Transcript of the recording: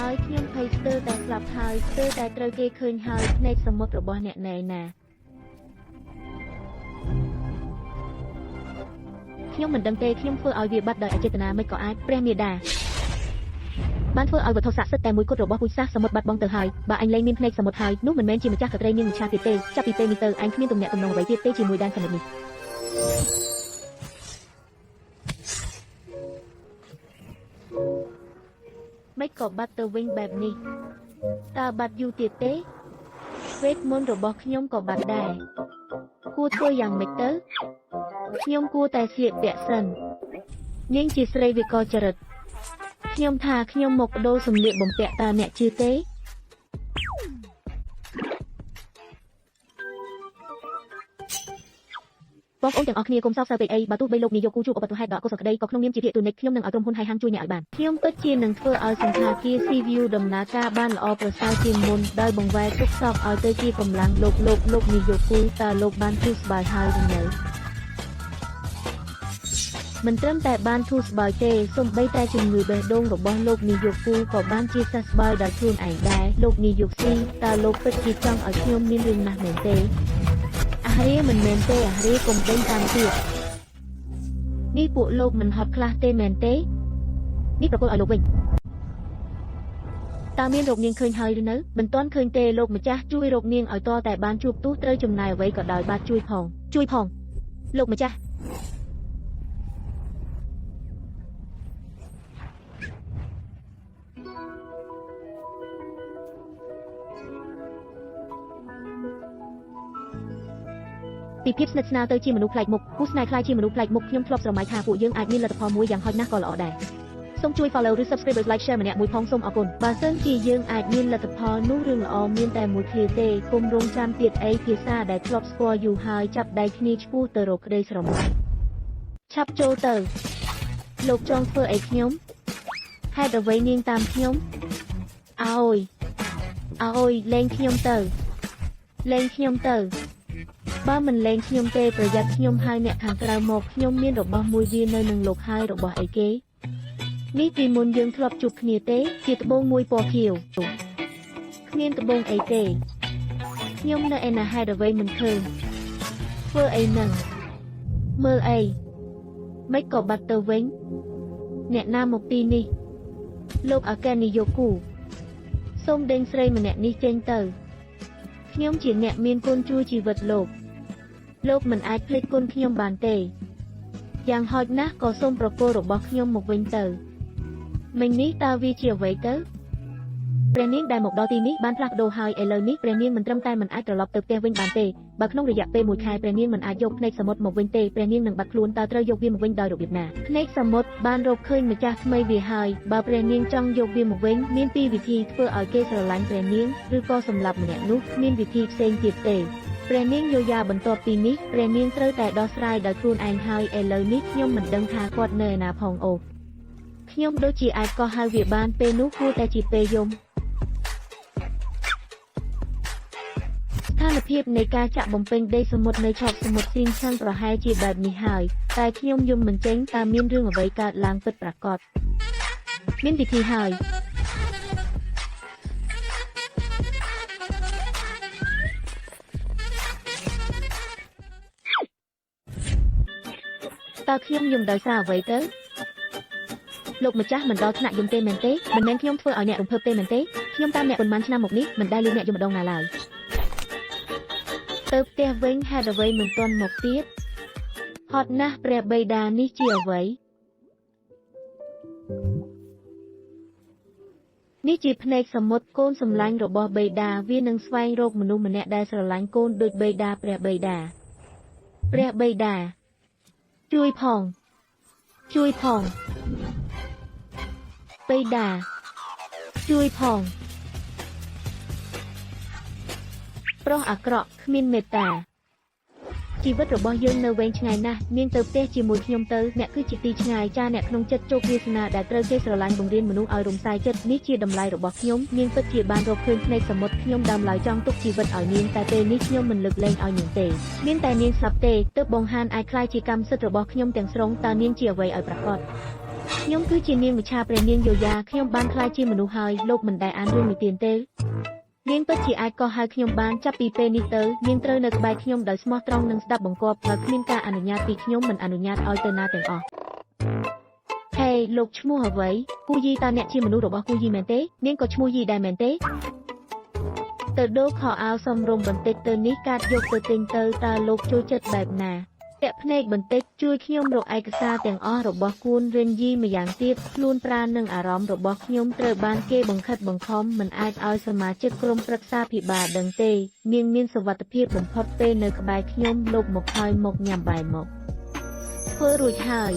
ឲ្យខ្ញុំភ័យស្ទើរតែស្លាប់ហើយស្ទើរតែត្រូវគេឃើញហើយភ្នែកសមុទ្ររបស់អ្នកណែណាខ្ញុំមិនដឹងទេខ្ញុំធ្វើឲ្យវាបាត់ដោយអចេតនាមិនក៏អាចព្រះមេដាបានធ្វើឲ្យវត្ថុស័ក្តិសិទ្ធិតែមួយគត់របស់ពូជសាសសមុទ្របាត់បង់ទៅហើយបើអញលែងមានភ្នែកសមុទ្រហើយនោះមិនមែនជាម្ចាស់កត្រីនាងមច្ឆាទៀតទេចាប់ពីពេលនេះទៅអញគ្មានទំនាក់ទំនងអ្វីទៀតទេជាមួយដែនសមុទ្រនេះមិនក៏បាត់ទៅវិញបែបនេះតើបាត់យូរទៀតទេវេទមន្តរបស់ខ្ញុំក៏បាត់ដែរគួរធ្វើយ៉ាងម៉េចទៅខ្ញុំគួរតែស្លៀកពាក់សិននាងជាស្រីវិកលចរិតខ្ញុំថាខ្ញុំមកបដូរសម្លៀកបំពាក់តើអ្នកជឿទេបងប្អូនទាំងអស់គ្នាគុំសោកសៅពេកអីបើទោះបីលោកនាយកគូជួបឧបទ្ទហេតុដ៏អកុសលក្តីក៏ក្នុងនាមជាភាគទូនិកខ្ញុំនឹងឲ្យក្រុមហ៊ុនហៃហាំងជួយអ្នកឲ្យបានខ្ញុំពិតជានឹងធ្វើឲ្យសន្តាគារ Sea View ដំណើរការបានល្អប្រសើរជាងមុនដោយបង្វែរទុកសោកឲ្យទៅជាកម្លាំងលោកនាយកគូតើលោកបានធូរស្បើយហើយឬនៅមិនត្រឹមតែបានធូរស្បើយទេសូម្បីតែជំងឺបេះដូងរបស់លោកនាយកគូក៏បានជាសះស្បើយដល់ខ្លួនឯងដែរលោកនាយកស៊ីតើលោកពិតជាចង់ឲ្យខ្ញុំមានរឿងណាស់មែនទេអាហារមិនមែនទេអាហារកុំដេញតាមទៀតនេះពួកលោកមិនហត់ខ្លះទេមែនទេនេះប្រគល់ឲ្យលោកវិញតើមានរោគនាងឃើញហើយឬនៅមិនទាន់ឃើញទេលោកម្ចាស់ជួយរោគនាងឲ្យតតែបានជួបទោះត្រូវចំណាយអ្វីក៏ដោយបាទជួយផងលោកម្ចាស់ពីភាពស្និទ្ធស្នាលទៅជាមនុស្សប្លែកមុខគូស្នេហ៍ខ្លាយជាមនុស្សប្លែកមុខខ្ញុំធ្លាប់ស្រមៃថាពួកយើងអាចមានលទ្ធផលមួយយ៉ាងហោចណាស់ក៏ល្អដែរសូមជួយ follow ឬ subscribe like share ម្នាក់មួយផងសូមអរគុណបើសិនជាយើងអាចមានលទ្ធផលនោះរឿងល្អមានតែមួយឃ្លាទេគុំរងចាំទៀតអីភាសាដែលធ្លាប់ស្គាល់យូរហើយចាប់ដៃគ្នាឈ្មោះទៅរកក្តីស្រមៃឆាប់ចូលទៅលោកចង់ធ្វើអីខ្ញុំហេតុអ្វីនាងតាមខ្ញុំអើយលែងខ្ញុំទៅបើមិនលែងខ្ញុំទេប្រយ័ត្នខ្ញុំហើយអ្នកខាងក្រៅមកខ្ញុំមានរបស់មួយវានៅនឹងលោកហើយរបស់អីគេនេះពីមុនយើងធ្លាប់ជួបគ្នាទេជាត្បូងមួយពណ៌ខៀវគ្មានត្បូងអីទេខ្ញុំនៅឯណាហេតុអ្វីមិនឃើញធ្វើអីនឹងមើលអីមិនក៏បាត់ទៅវិញអ្នកណាមកទីនេះលោកអគ្គនាយកគូសូមដេញស្រីម្នាក់នេះចេញទៅខ្ញុំជាអ្នកមានគុណជួយជីវិតលោកមិនអាចភ្លេចគុណខ្ញុំបានទេយ៉ាងហោចណាស់ក៏សូមប្រគល់របស់ខ្ញុំមកវិញទៅមិញនេះតើវាជាអ្វីទៅព្រះនាងដែលមកដល់ទីនេះបានផ្លាស់ប្ដូរហើយឥឡូវនេះព្រះនាងមិនត្រឹមតែមិនអាចត្រឡប់ទៅផ្ទះវិញបានទេបើក្នុងរយៈពេល1ខែព្រះនាងមិនអាចយកភ្នែកសមុទ្រមកវិញទេព្រះនាងនឹងបាត់ខ្លួនតើត្រូវយកវាមកវិញដោយរបៀបណាភ្នែកសមុទ្របានរកឃើញម្ចាស់ថ្មីវាហើយបើព្រះនាងចង់យកវាមកវិញមានពីរវិធីធ្វើឲ្យគេស្រឡាញ់ព្រះនាងឬក៏សម្លាប់ម្នាក់នោះមានវិធីផ្សេងទៀតទេព្រះនាងយោយាបន្ទាប់ពីនេះព្រះនាងត្រូវតែដោះស្រាយដោយខ្លួនឯងហើយឥឡូវនេះខ្ញុំមិនដឹងថាគាត់នៅឯណាផងអូខ្ញុំដូចជាអាចកោះហៅវាបានពេលនោះគួរតែជាពេលយំស្ថានភាពនៃការចាក់បំពេញដីសមុទ្រនៅឆកសមុទ្រស៊ីនឆាន់ប្រហែលជាបែបនេះហើយតែខ្ញុំយំមិនចេញតើមានរឿងអ្វីកើតឡើងពិតប្រាកដមានវិធីហើយតើខ្ញុំយំដោយសារអ្វីទៅលោកម្ចាស់មិនដល់ថ្នាក់យំទេមែនទេមិនមែនខ្ញុំធ្វើឲ្យអ្នករំភើបទេមែនទេខ្ញុំតាមអ្នកប៉ុន្មានឆ្នាំមកនេះមិនដែលលឺអ្នកយំម្ដងណាឡើយទៅផ្ទះវិញហេតុអ្វីមិនទាន់មកទៀតហត់ណាស់ព្រះបិតានេះជាអ្វីនេះជាភ្នែកសមុទ្រកូនសម្លាញ់របស់បិតាវានឹងស្វែងរកមនុស្សម្នាក់ដែលស្រឡាញ់កូនដូចបិតាព្រះបិតាជួយផងបិតាជួយផងប្រុសអាក្រក់គ្មានមេត្តាជីវិតរបស់យើងនៅវែងឆ្ងាយណាស់នាងទៅផ្ទះជាមួយខ្ញុំទៅអ្នកគឺជាទីឆ្ងាយចាអ្នកក្នុងចិត្តជោគវាសនាដែលត្រូវគេស្រឡាញ់បង្រៀនមនុស្សឲ្យរំសាយចិត្តនេះជាតម្លៃរបស់ខ្ញុំនាងពិតជាបានរកឃើញភ្នែកសមុទ្រខ្ញុំដើមឡើយចង់ទុកជីវិតឲ្យនាងតែពេលនេះខ្ញុំមិនលើកលែងឲ្យនាងទេមានតែនាងស្លាប់ទេទើបបង្ហាញអាចខ្លាយជាកម្មសិទ្ធិរបស់ខ្ញុំទាំងស្រុងតើនាងជាអ្វីឲ្យប្រាកដ ខ្ញុំគឺជានាងវិឆាព្រះនាងយោយ៉ាខ្ញុំបានខ្លាចជាមនុស្សហើយលោកមិនដែលអានរឿងនិទានទេនាងពិតជាអាចកោះហៅខ្ញុំបានចាប់ពីពេលនេះទៅនាងត្រូវនៅក្បែរខ្ញុំដោយស្មោះត្រង់និងស្ដាប់បង្គាប់ហើយគ្មានការអនុញ្ញាតពីខ្ញុំមិនអនុញ្ញាតឲ្យទៅណាទាំងអស់ហេលោកឈ្មោះអ្វីគូយីតើអ្នកជាមនុស្សរបស់គូយីមែនទេនាងក៏ឈ្មោះយីដែរមែនទេទៅដូរខោអាវសំរុំបន្តិចទៅនេះកាត់យកទៅទិញទៅតើលោកចូលចិត្តបែបណាពាក់ភ្នែកបន្តិចជួយខ្ញុំរកឯកសារទាំងអស់របស់គួនរិនយីម្យ៉ាងទៀតខ្លួនប្រាណនិងអារម្មណ៍របស់ខ្ញុំត្រូវបានគេបង្ខិតបង្ខំមិនអាចឲ្យសមាជិកក្រុមប្រឹក្សាភិបាលដឹងទេនាងមានសុវត្ថិភាពបំផុតពេលនៅក្បែរខ្ញុំលោកមកហើយមកញ៉ាំបាយមកធ្វើរួចហើយ